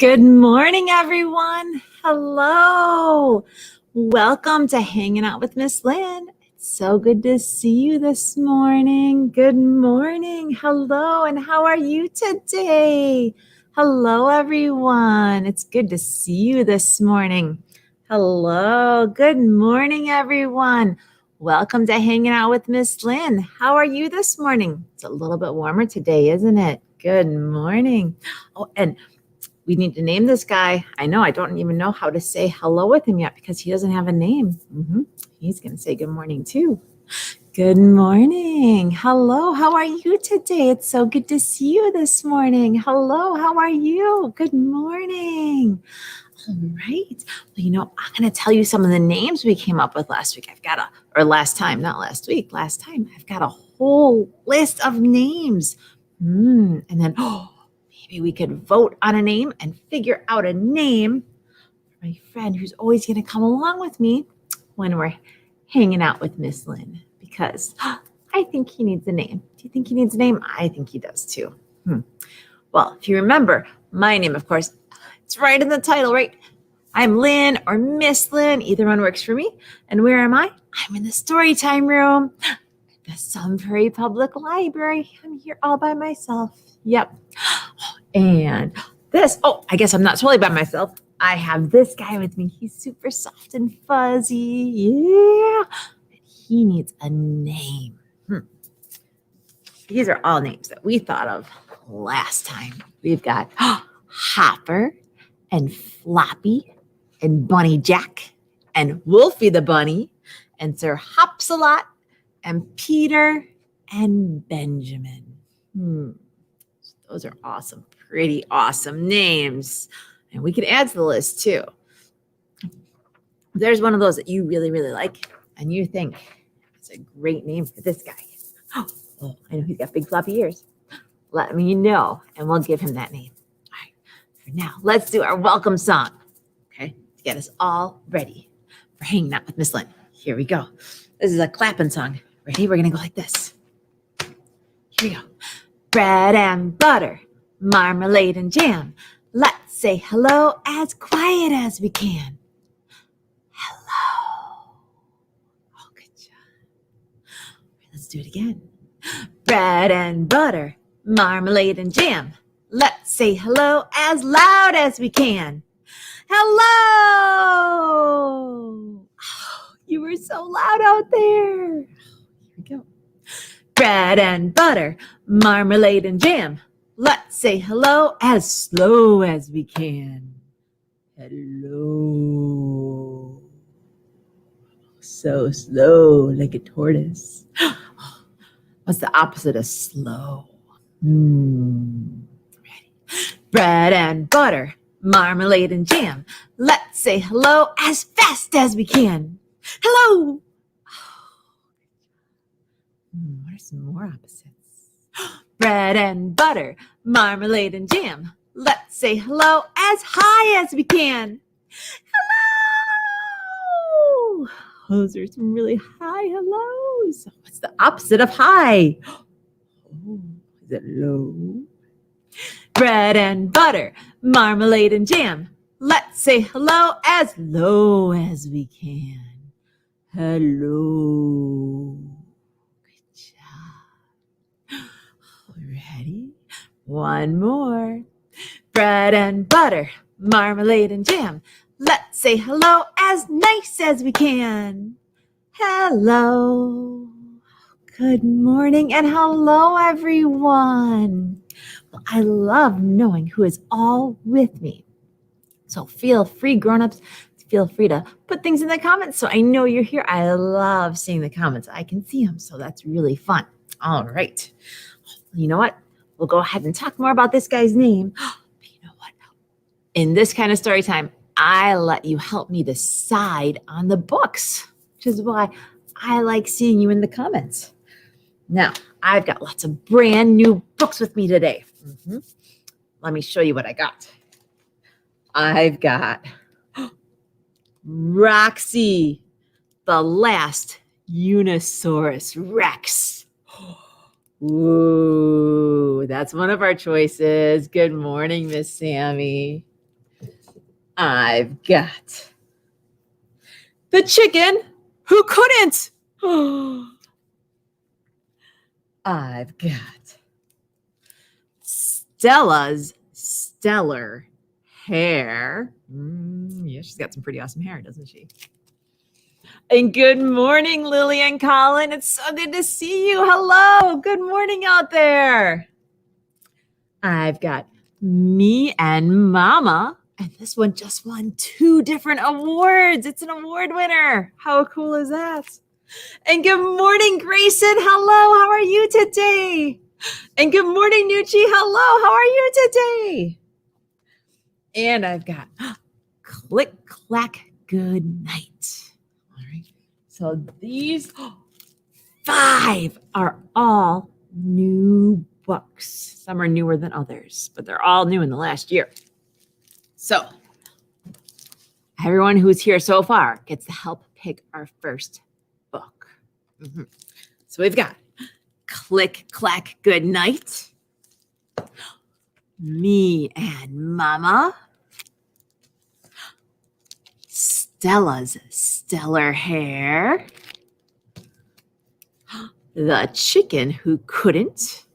Good morning, everyone. Hello. Welcome to Hanging Out with Miss Lynn. It's so good to see you this morning. Good morning. Hello, and how are you today? Hello, everyone. It's good to see you this morning. Hello. Good morning, everyone. Welcome to Hanging Out with Miss Lynn. How are you this morning? It's a little bit warmer today, isn't it? Good morning. Oh, and we need to name this guy. I know, I don't even know how to say hello with him yet because he doesn't have a name. He's going to say good morning too. Good morning. Hello, how are you today? It's so good to see you this morning. Hello, how are you? Good morning. All right. Well, I'm going to tell you some of the names we came up with last week. I've got last time, I've got a whole list of names. And then, maybe we could vote on a name and figure out a name for my friend who's always going to come along with me when we're hanging out with Miss Lynn, because I think he needs a name. Do you think he needs a name? I think he does too. Well, if you remember, my name, of course, it's right in the title, right? I'm Lynn or Miss Lynn. Either one works for me. And where am I? I'm in the story time room at the Sun Prairie Public Library. I'm here all by myself. Yep. And this, I guess I'm not totally by myself. I have this guy with me. He's super soft and fuzzy. Yeah. He needs a name. These are all names that we thought of last time. We've got Hopper and Floppy and Bunny Jack and Wolfie the Bunny and Sir Hops-a-Lot and Peter and Benjamin. Those are awesome, pretty awesome names. And we can add to the list too. There's one of those that you really, really like and you think it's a great name for this guy. Oh, I know he's got big floppy ears. Let me know and we'll give him that name. All right, for now, let's do our welcome song, okay? To get us all ready for hanging out with Miss Lynn. Here we go. This is a clapping song. Ready? We're gonna go like this. Here we go. Bread and butter, marmalade and jam. Let's say hello as quiet as we can. Hello. Oh, good job. Let's do it again. Bread and butter, marmalade and jam. Let's say hello as loud as we can. Hello. Oh, you were so loud out there. Here we go. Bread and butter, marmalade and jam. Let's say hello as slow as we can. Hello. So slow, like a tortoise. What's the opposite of slow? Ready. Bread and butter, marmalade and jam. Let's say hello as fast as we can. Hello. What are some more opposites? Bread and butter, marmalade and jam. Let's say hello as high as we can. Hello! Those are some really high hellos. What's the opposite of high? Is it low? Bread and butter, marmalade and jam. Let's say hello as low as we can. Hello. Ready? One more. Bread and butter, marmalade and jam. Let's say hello as nice as we can. Hello. Good morning and hello, everyone. Well, I love knowing who is all with me. So feel free, grown-ups, feel free to put things in the comments so I know you're here. I love seeing the comments. I can see them, so that's really fun. All right. You know what? We'll go ahead and talk more about this guy's name. But you know what? In this kind of story time, I let you help me decide on the books, which is why I like seeing you in the comments. Now, I've got lots of brand new books with me today. Let me show you what I got. I've got Roxy, the Last Unisaurus Rex. Ooh, that's one of our choices. Good morning, Miss Sammy. I've got the chicken who couldn't. I've got Stella's stellar hair. Yeah, she's got some pretty awesome hair, doesn't she? And good morning, Lily and Colin. It's so good to see you. Hello. Good morning out there. I've got me and Mama. And this one just won 2 different awards. It's an award winner. How cool is that? And good morning, Grayson. Hello. How are you today? And good morning, Nucci. Hello. How are you today? And I've got Click, Clack, Good Night. All right. So these 5 are all new books. Some are newer than others, but they're all new in the last year. So everyone who's here so far gets to help pick our first book. So we've got Click, Clack, Good Night, Me and Mama, Stella's stellar hair, The Chicken Who Couldn't,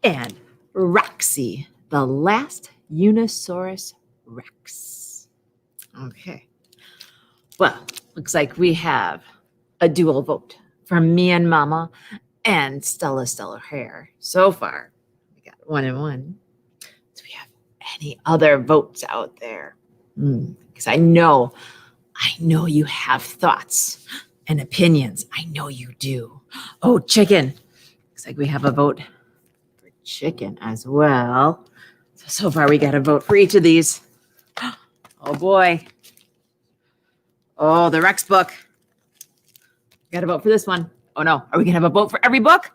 and Roxy, the Last Unisaurus Rex. Okay. Well, looks like we have a dual vote from me and Mama and Stella's stellar hair. So far, we got 1 and 1. Do we have any other votes out there? Because I know you have thoughts and opinions. I know you do. Oh, chicken. Looks like we have a vote for chicken as well. So far, we got a vote for each of these. Oh, boy. Oh, the Rex book. Got a vote for this one. Oh, no. Are we going to have a vote for every book?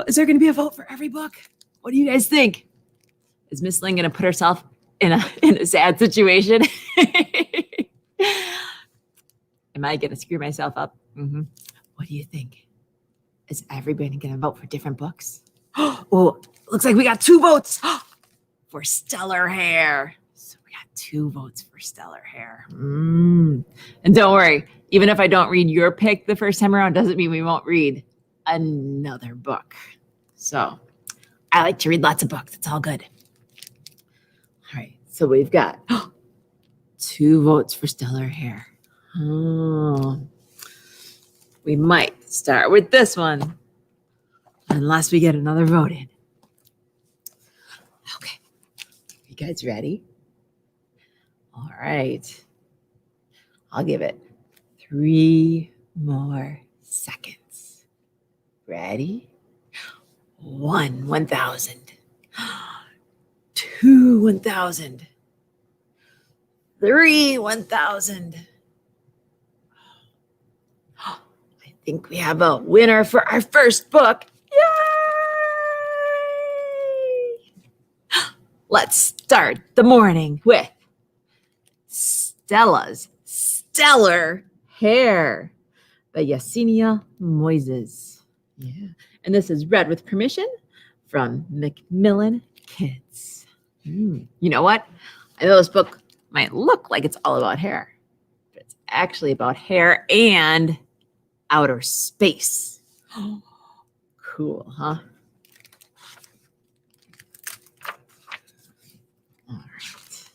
Is there going to be a vote for every book? What do you guys think? Is Miss Lynn going to put herself in a sad situation? Am I going to screw myself up? What do you think? Is everybody going to vote for different books? Oh, looks like we got 2 votes for stellar hair. So we got 2 votes for stellar hair. And don't worry, even if I don't read your pick the first time around, doesn't mean we won't read another book. So I like to read lots of books. It's all good. All right, so we've got 2 votes for stellar hair. We might start with this one, unless we get another vote in. Okay, you guys ready? All right, I'll give it 3 more seconds. Ready? 1, 1,000. 2, 1,000. 3, 1,000. I think we have a winner for our first book. Yay! Let's start the morning with Stella's Stellar Hair by Yesenia Moises. Yeah. And this is read with permission from Macmillan Kids. You know what? I know this book might look like it's all about hair, but it's actually about hair and outer space. Cool, huh? All right.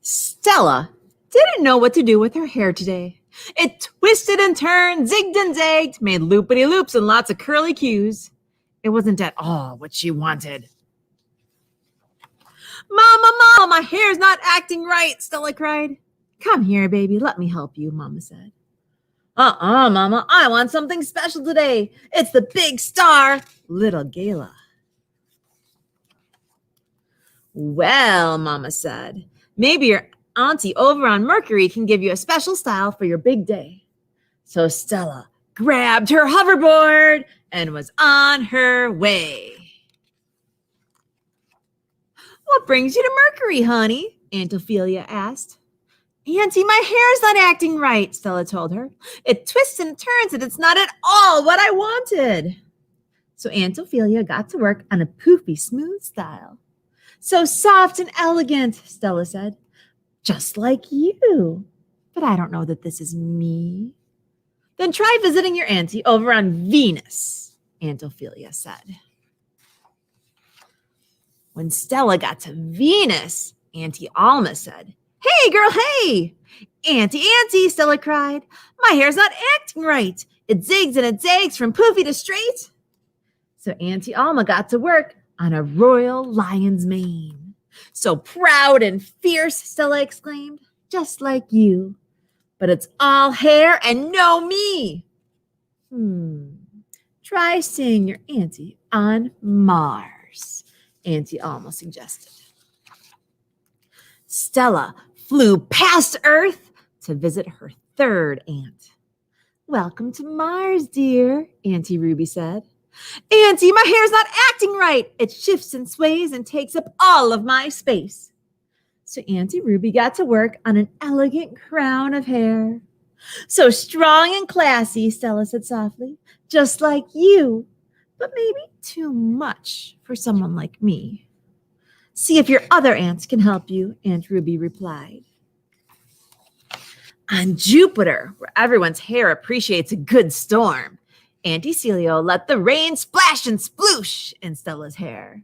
Stella didn't know what to do with her hair today. It twisted and turned, zigged and zagged, made loopity loops and lots of curly cues. It wasn't at all what she wanted. Mama, my hair's not acting right, Stella cried. Come here, baby, let me help you, Mama said. Mama, I want something special today. It's the big star, little gala. Well, Mama said, maybe your auntie over on Mercury can give you a special style for your big day. So Stella grabbed her hoverboard and was on her way. What brings you to Mercury, honey? Aunt Ophelia asked. Auntie, my hair's not acting right, Stella told her. It twists and turns and it's not at all what I wanted. So Aunt Ophelia got to work on a poofy, smooth style. So soft and elegant, Stella said. Just like you. But I don't know that this is me. Then try visiting your auntie over on Venus, Aunt Ophelia said. When Stella got to Venus, Auntie Alma said, Hey, girl, hey! Auntie, Stella cried. My hair's not acting right. It zigs and it zags from poofy to straight. So Auntie Alma got to work on a royal lion's mane. So proud and fierce, Stella exclaimed, just like you. But it's all hair and no me. Try seeing your auntie on Mars, Auntie Alma suggested. Stella flew past Earth to visit her third aunt. Welcome to Mars, dear, Auntie Ruby said. Auntie, my hair's not acting right. It shifts and sways and takes up all of my space. So Auntie Ruby got to work on an elegant crown of hair. So strong and classy, Stella said softly, just like you, but maybe too much for someone like me. See if your other aunts can help you, Aunt Ruby replied. On Jupiter, where everyone's hair appreciates a good storm, Auntie Celio let the rain splash and sploosh in Stella's hair.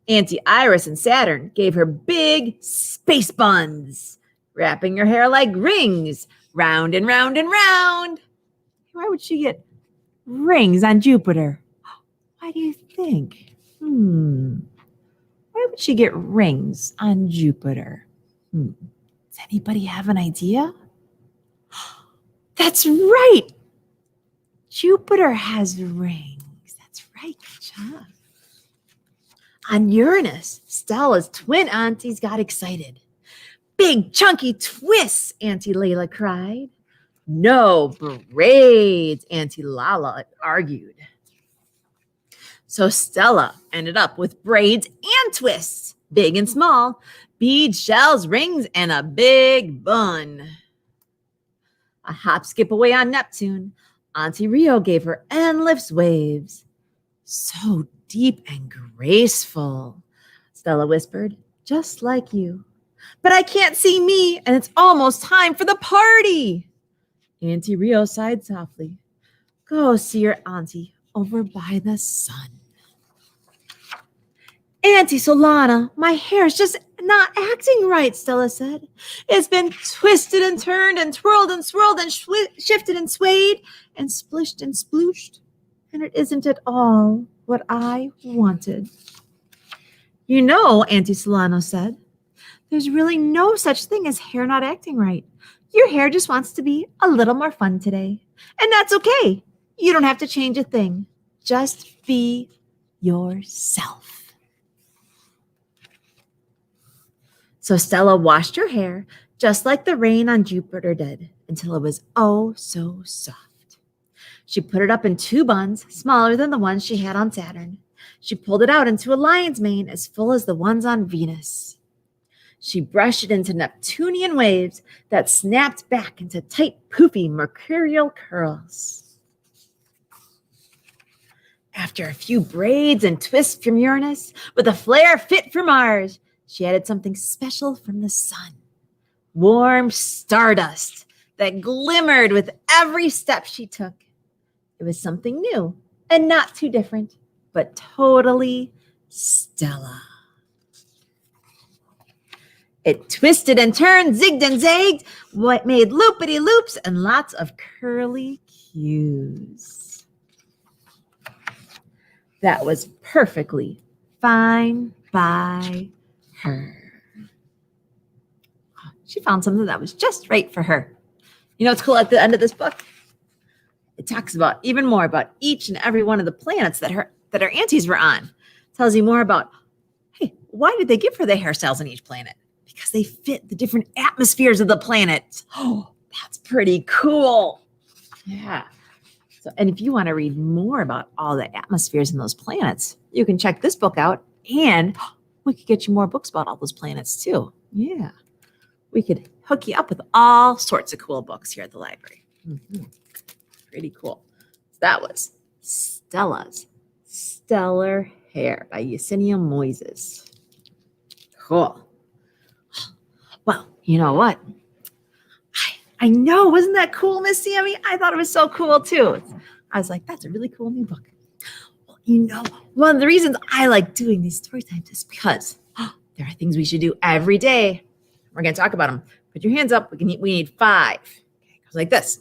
Auntie Iris and Saturn gave her big space buns, wrapping her hair like rings, round and round and round. Why would she get rings on Jupiter? Why do you think? Why would she get rings on Jupiter? Does anybody have an idea? That's right. Jupiter has rings. That's right. Good job. On Uranus, Stella's twin aunties got excited. Big chunky twists, Auntie Layla cried. No braids, Auntie Lala argued. So Stella ended up with braids and twists, big and small, beads, shells, rings, and a big bun. A hop skip away on Neptune, Auntie Rio gave her endless waves. So deep and graceful, Stella whispered, just like you. But I can't see me, and it's almost time for the party. Auntie Rio sighed softly. Go see your auntie over by the sun. Auntie Solana, my hair's just not acting right, Stella said. It's been twisted and turned and twirled and swirled and shifted and swayed and splished and splooshed, and it isn't at all what I wanted. You know, Auntie Solano said, there's really no such thing as hair not acting right. Your hair just wants to be a little more fun today. And that's okay. You don't have to change a thing. Just be yourself. So Stella washed her hair just like the rain on Jupiter did until it was oh so soft. She put it up in 2 buns, smaller than the ones she had on Saturn. She pulled it out into a lion's mane as full as the ones on Venus. She brushed it into Neptunian waves that snapped back into tight, poofy, mercurial curls. After a few braids and twists from Uranus, with a flair fit for Mars, she added something special from the sun. Warm stardust that glimmered with every step she took. It was something new and not too different, but totally Stella. It twisted and turned, zigged and zagged, what made loopity loops and lots of curly cues. That was perfectly fine by her. She found something that was just right for her. You know what's cool at the end of this book? It talks about even more about each and every one of the planets that her aunties were on. It tells you more about, hey, why did they give her the hairstyles on each planet? Because they fit the different atmospheres of the planet. Oh, that's pretty cool. Yeah. So, and if you want to read more about all the atmospheres in those planets, you can check this book out, and we could get you more books about all those planets too. Yeah. We could hook you up with all sorts of cool books here at the library. Pretty cool. So that was Stella's Stellar Hair by Yesenia Moises. Cool. Well, you know what? I know. Wasn't that cool, Miss Sammy? I thought it was so cool, too. I was like, that's a really cool new book. Well, you know, one of the reasons I like doing these story times is because there are things we should do every day. We're going to talk about them. Put your hands up. We need 5. Okay, it goes like this.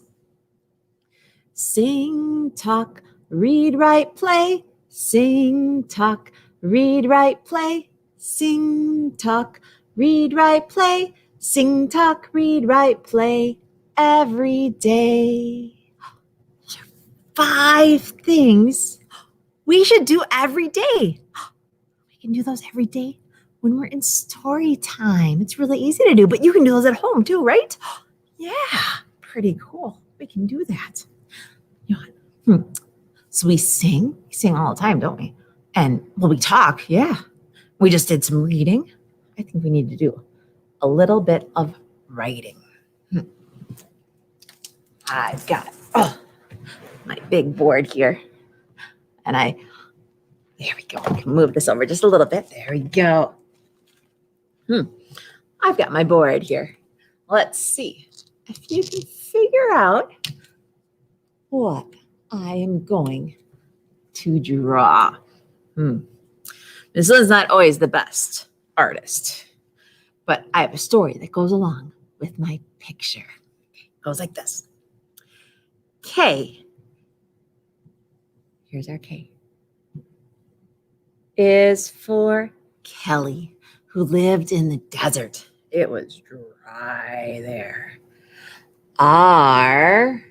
Sing, talk, read, write, play. Sing, talk, read, write, play. Sing, talk, read, write, play. Sing, talk, read, write, play every day. 5 things we should do every day. We can do those every day when we're in story time. It's really easy to do, but you can do those at home too, right? Yeah, pretty cool. We can do that. You know, So we sing all the time, don't we? And well, we talk, yeah. We just did some reading. I think we need to do a little bit of writing. I've got my big board here. And there we go. I can move this over just a little bit. There we go. I've got my board here. Let's see if you can figure out what I am going to draw. Miss Lynn's not always the best artist, but I have a story that goes along with my picture. It goes like this. K. Here's our K. Is for Kelly, who lived in the desert. It was dry there. R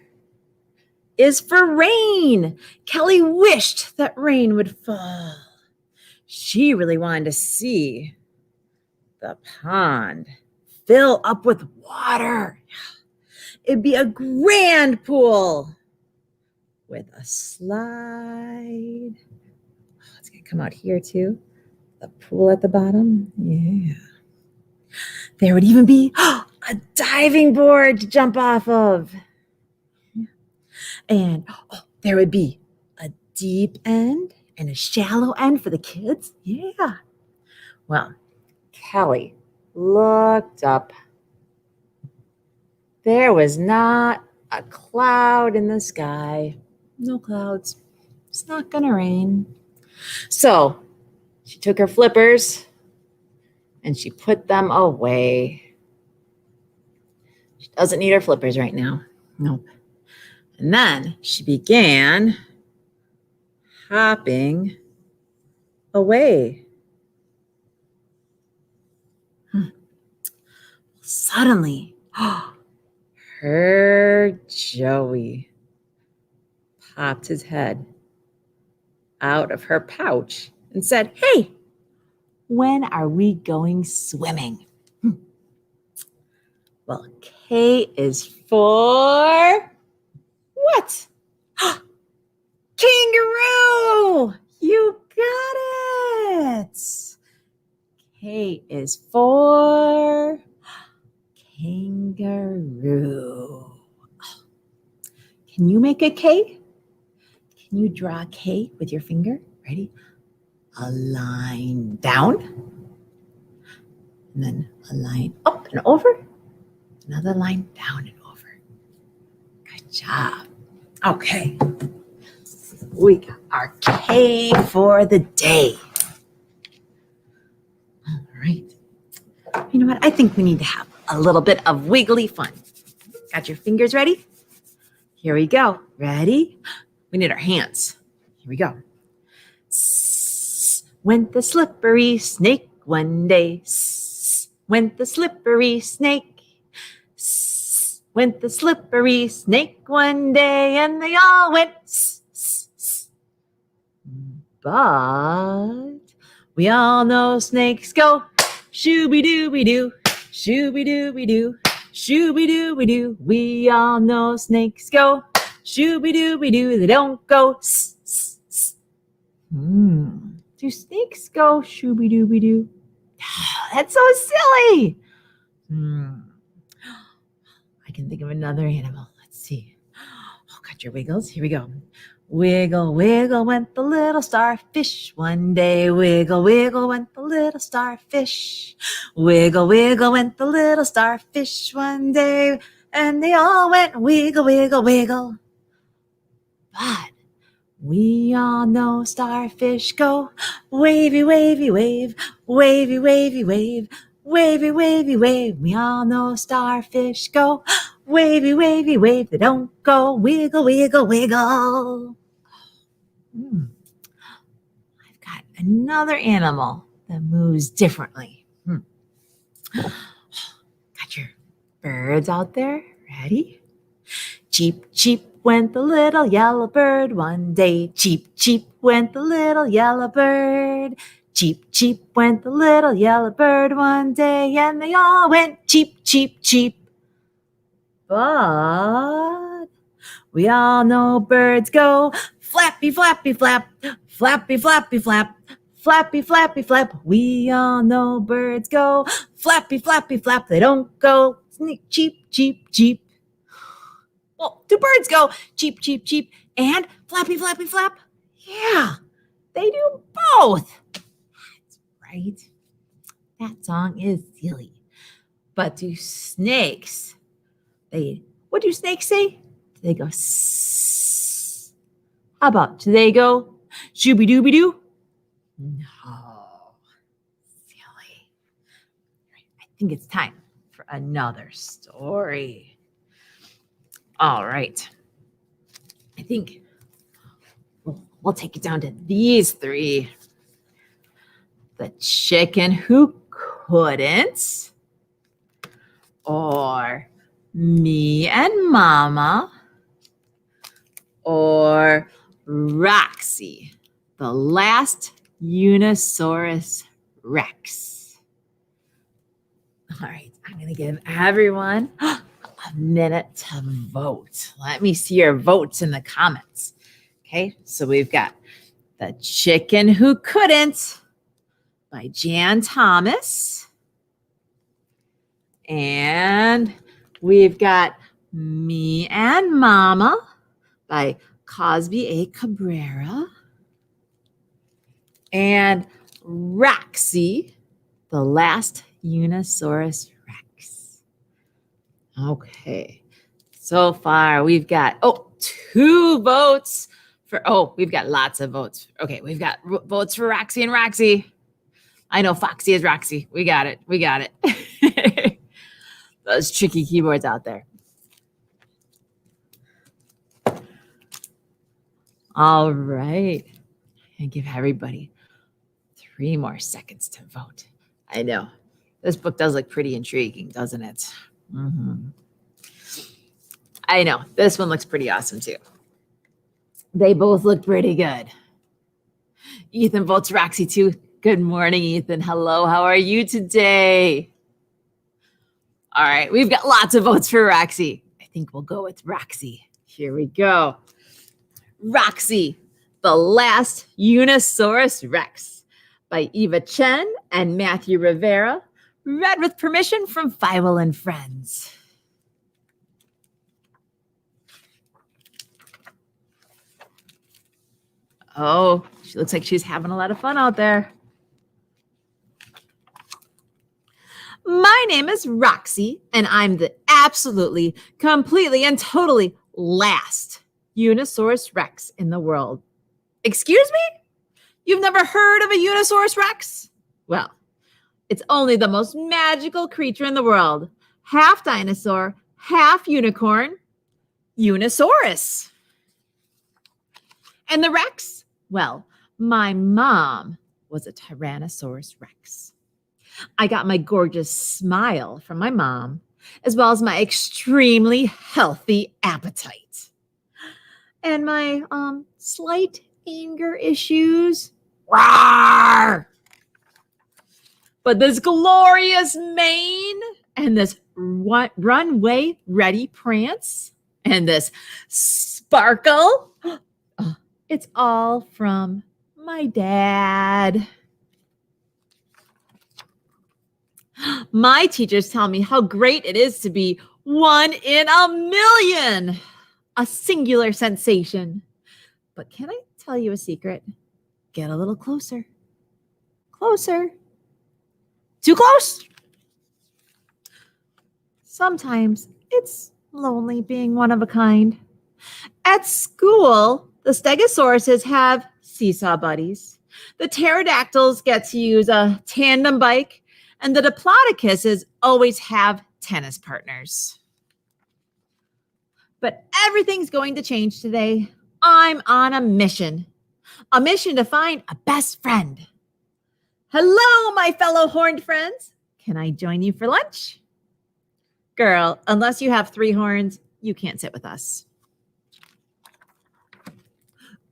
is for rain. Kelly wished that rain would fall. She really wanted to see the pond fill up with water. It'd be a grand pool with a slide. It's going to come out here too. The pool at the bottom. Yeah. There would even be a diving board to jump off of. And there would be a deep end and a shallow end for the kids. Yeah. Well, Kelly looked up. There was not a cloud in the sky. No clouds. It's not going to rain. So she took her flippers and she put them away. She doesn't need her flippers right now. Nope. And then she began hopping away. Suddenly, her Joey popped his head out of her pouch and said, "Hey, when are we going swimming?" Well, K is for what? Kangaroo! You got it. K is for kangaroo. Can you make a K? Can you draw a K with your finger? Ready? A line down. And then a line up and over. Another line down and over. Good job. Okay. We got our K for the day. All right. You know what? I think we need to have a little bit of wiggly fun. Got your fingers ready? Here we go. Ready? We need our hands. Here we go. Went the slippery snake one day. Went the slippery snake. Went the slippery snake one day, and they all went. But we all know snakes go shooby-dooby-doo, shooby-dooby-doo, shooby-dooby-doo. We all know snakes go shooby-dooby-doo. They don't go Do snakes go shooby-dooby-doo? That's so silly. I can think of another animal. Let's see. Oh, got your wiggles. Here we go. Wiggle, wiggle went the little starfish one day. Wiggle, wiggle went the little starfish. Wiggle, wiggle went the little starfish one day. And they all went wiggle, wiggle, wiggle. But we all know starfish go wavy, wavy, wave, wavy, wavy, wave, wavy, wavy, wave. We all know starfish go wavy, wavy, wave. They don't go wiggle, wiggle, wiggle. I've got another animal that moves differently. Got your birds out there? Ready? Cheep, cheep went the little yellow bird one day. Cheep, cheep went the little yellow bird. Cheep, cheep went the little yellow bird one day, and they all went cheep, cheep, cheep. But we all know birds go flappy, flappy, flap, flappy, flappy, flap, flappy, flappy, flap. We all know birds go flappy, flappy, flap. They don't go cheep, cheep, cheep. Well, do birds go cheep, cheep, cheep and flappy, flappy, flap? Yeah, they do both. That's right. That song is silly. But do snakes, what do snakes say? They go sss. How about, do they go shooby-dooby-doo? No. Silly. I think it's time for another story. All right. I think we'll take it down to these three. The chicken who couldn't, or me and Mama, or Roxy, the last Unisaurus Rex. All right, I'm going to give everyone a minute to vote. Let me see your votes in the comments. Okay, so we've got The Chicken Who Couldn't by Jan Thomas. And we've got Me and Mama by Cosby A. Cabrera. And Roxy, the last Unisaurus Rex. Okay, so far we've got, 2 votes for, we've got lots of votes. Okay, we've got votes for Roxy and Roxy. I know Foxy is Roxy. We got it. Those tricky keyboards out there. All right. And give everybody 3 more seconds to vote. I know. This book does look pretty intriguing, doesn't it? Mm-hmm. I know. This one looks pretty awesome, too. They both look pretty good. Ethan votes Roxy, too. Good morning, Ethan. Hello. How are you today? All right. We've got lots of votes for Roxy. I think we'll go with Roxy. Here we go. Roxy, the last Unisaurus Rex by Eva Chen and Matthew Rivera. Read with permission from Fievel and Friends. Oh, she looks like she's having a lot of fun out there. My name is Roxy, and I'm the absolutely, completely, and totally last Unisaurus Rex in the world. Excuse me? You've never heard of a Unisaurus Rex? Well, it's only the most magical creature in the world. Half dinosaur, half unicorn, Unisaurus. And the Rex? Well, my mom was a Tyrannosaurus Rex. I got my gorgeous smile from my mom, as well as my extremely healthy appetite. And my slight anger issues. Rawr! But this glorious mane and this runway ready prance and this sparkle, it's all from my dad. My teachers tell me how great it is to be 1 in a million, a singular sensation. But can I tell you a secret? Get a little closer. Closer. Too close. Sometimes it's lonely being one of a kind. At school, the stegosauruses have seesaw buddies. The pterodactyls get to use a tandem bike, and the diplodocuses always have tennis partners. But everything's going to change today. I'm on a mission to find a best friend. Hello, my fellow horned friends. Can I join you for lunch? Girl, unless you have 3 horns, you can't sit with us.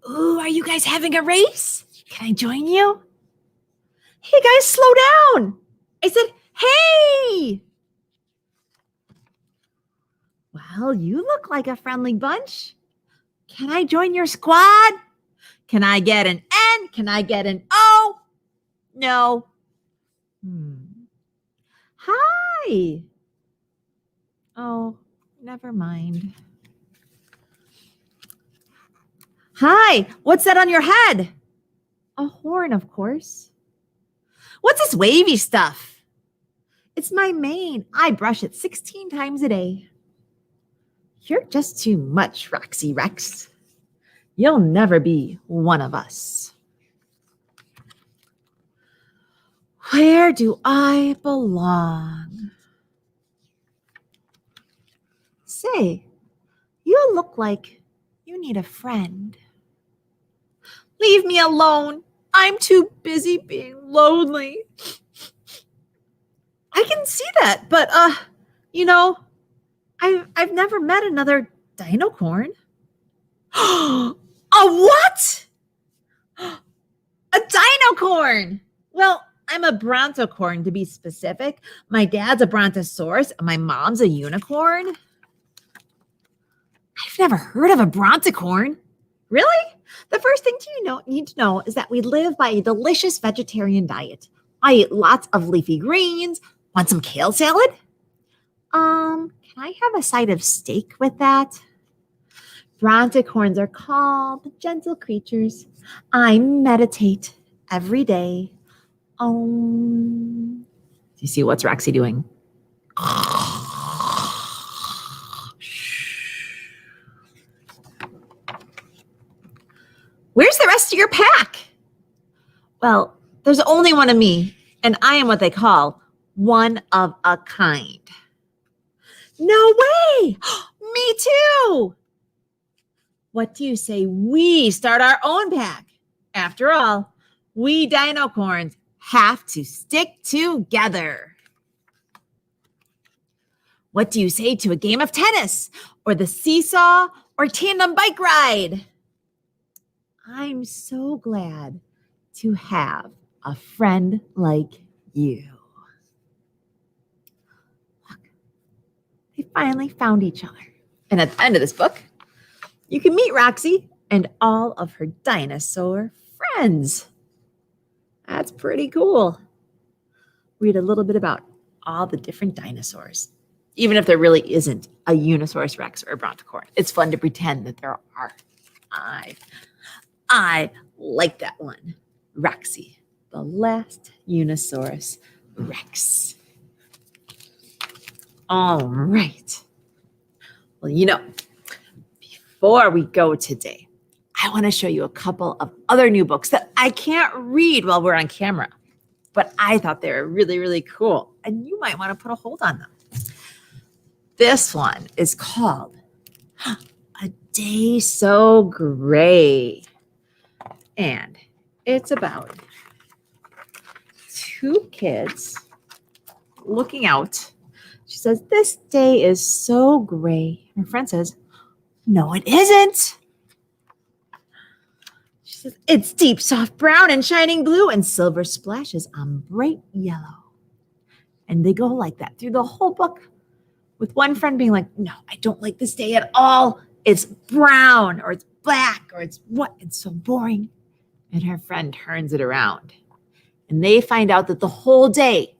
Ooh, are you guys having a race? Can I join you? Hey guys, slow down. I said, hey. Well, you look like a friendly bunch. Can I join your squad? Can I get an N? Can I get an O? No. Hi. Oh, never mind. Hi, what's that on your head? A horn, of course. What's this wavy stuff? It's my mane. I brush it 16 times a day. You're just too much, Roxy Rex. You'll never be one of us. Where do I belong? Say, you look like you need a friend. Leave me alone. I'm too busy being lonely. I can see that, but I've never met another dinocorn. A what? A dinocorn. Well, I'm a brontocorn to be specific. My dad's a brontosaurus, and my mom's a unicorn. I've never heard of a brontocorn. Really? The first thing you need to know is that we live by a delicious vegetarian diet. I eat lots of leafy greens. Want some kale salad? Can I have a side of steak with that? Brontocorns are calm, gentle creatures. I meditate every day. Do you see what's Roxy doing? Where's the rest of your pack? Well, there's only one of me, and I am what they call one of a kind. No way! Me too! What do you say we start our own pack? After all, we dinocorns have to stick together. What do you say to a game of tennis or the seesaw or tandem bike ride? I'm so glad to have a friend like you. Look, they finally found each other. And at the end of this book, you can meet Roxy and all of her dinosaur friends. That's pretty cool. Read a little bit about all the different dinosaurs. Even if there really isn't a Unisaurus Rex or a Brontocorn, it's fun to pretend that there are. I like that one. Roxy, the last Unisaurus Rex. All right. Well, before we go today, I want to show you a couple of other new books that I can't read while we're on camera, but I thought they were really, really cool, and you might want to put a hold on them. This one is called A Day So Gray. And it's about 2 kids looking out. She says, this day is so gray. Her friend says, no, it isn't. She says, it's deep, soft brown and shining blue and silver splashes on bright yellow. And they go like that through the whole book, with one friend being like, no, I don't like this day at all. It's brown or it's black or it's what? It's so boring. And her friend turns it around. And they find out that the whole day,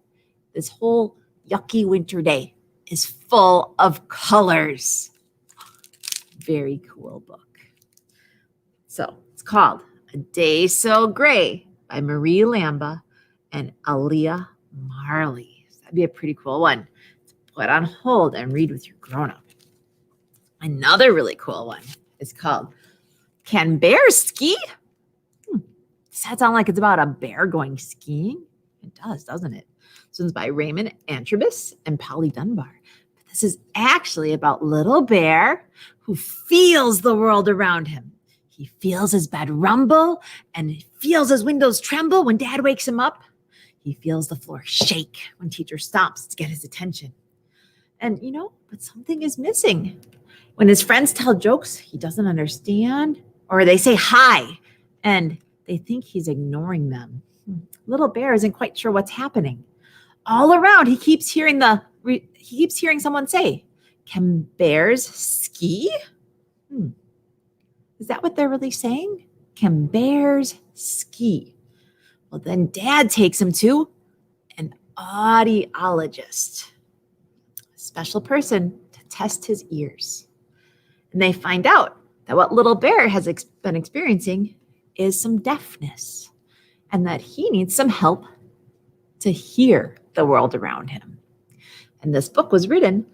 this whole yucky winter day, is full of colors. Very cool book. So it's called A Day So Gray by Marie Lamba and Aaliyah Marley. So that'd be a pretty cool one to put on hold and read with your grown-up. Another really cool one is called Can Bears Ski? Does that sound like it's about a bear going skiing? It does, doesn't it? This one's by Raymond Antrobus and Polly Dunbar. But this is actually about little bear who feels the world around him. He feels his bed rumble and he feels his windows tremble when dad wakes him up. He feels the floor shake when teacher stops to get his attention. And but something is missing. When his friends tell jokes he doesn't understand, or they say hi and they think he's ignoring them. Little bear isn't quite sure what's happening. All around, he keeps hearing someone say, "Can bears ski?" Is that what they're really saying? Can bears ski? Well, then Dad takes him to an audiologist, a special person to test his ears. And they find out that what little bear has been experiencing is some deafness and that he needs some help to hear the world around him. And this book was written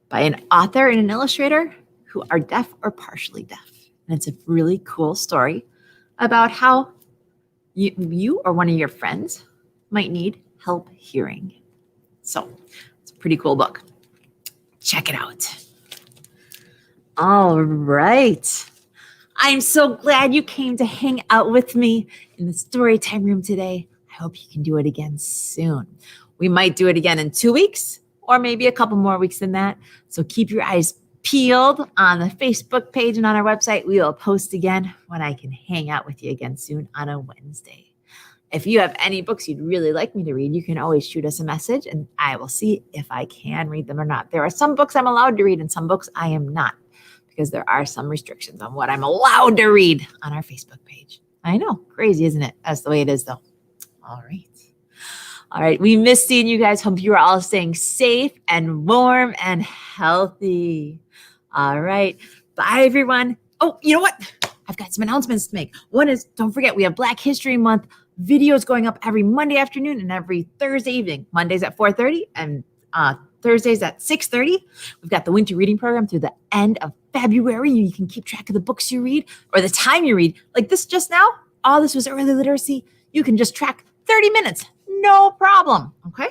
by an author and an illustrator who are deaf or partially deaf. And it's a really cool story about how you or one of your friends might need help hearing. So it's a pretty cool book. Check it out. All right. I'm so glad you came to hang out with me in the Storytime Room today. I hope you can do it again soon. We might do it again in 2 weeks or maybe a couple more weeks than that. So keep your eyes peeled on the Facebook page and on our website. We will post again when I can hang out with you again soon on a Wednesday. If you have any books you'd really like me to read, you can always shoot us a message and I will see if I can read them or not. There are some books I'm allowed to read and some books I am not, because there are some restrictions on what I'm allowed to read on our Facebook page. I know, crazy, isn't it? That's the way it is, though. All right. We miss seeing you guys. Hope you are all staying safe and warm and healthy. All right. Bye, everyone. Oh, you know what? I've got some announcements to make. One is, don't forget, we have Black History Month videos going up every Monday afternoon and every Thursday evening. Mondays at 4:30 and Thursdays at 6:30. We've got the winter reading program through the end of February. You can keep track of the books you read or the time you read. Like this just now, all this was early literacy. You can just track 30 minutes. No problem. Okay.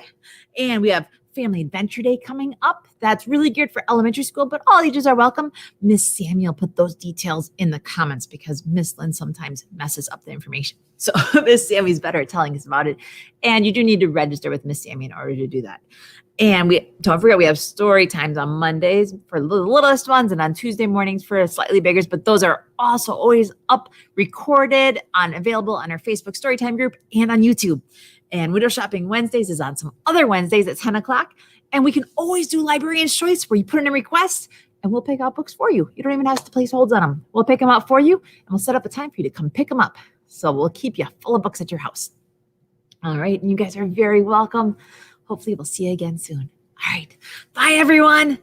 And we have Family Adventure Day coming up. That's really geared for elementary school, but all ages are welcome. Miss Samuel put those details in the comments because Miss Lynn sometimes messes up the information. So Miss Sammy's better at telling us about it. And you do need to register with Miss Sammy in order to do that. And don't forget, we have story times on Mondays for the littlest ones and on Tuesday mornings for slightly biggers. But those are also always up, recorded, available on our Facebook Storytime group and on YouTube. And Window Shopping Wednesdays is on some other Wednesdays at 10 o'clock. And we can always do Librarian's Choice where you put in a request and we'll pick out books for you. You don't even have to place holds on them. We'll pick them out for you and we'll set up a time for you to come pick them up. So we'll keep you full of books at your house. All right. And you guys are very welcome. Hopefully we'll see you again soon. All right. Bye, everyone.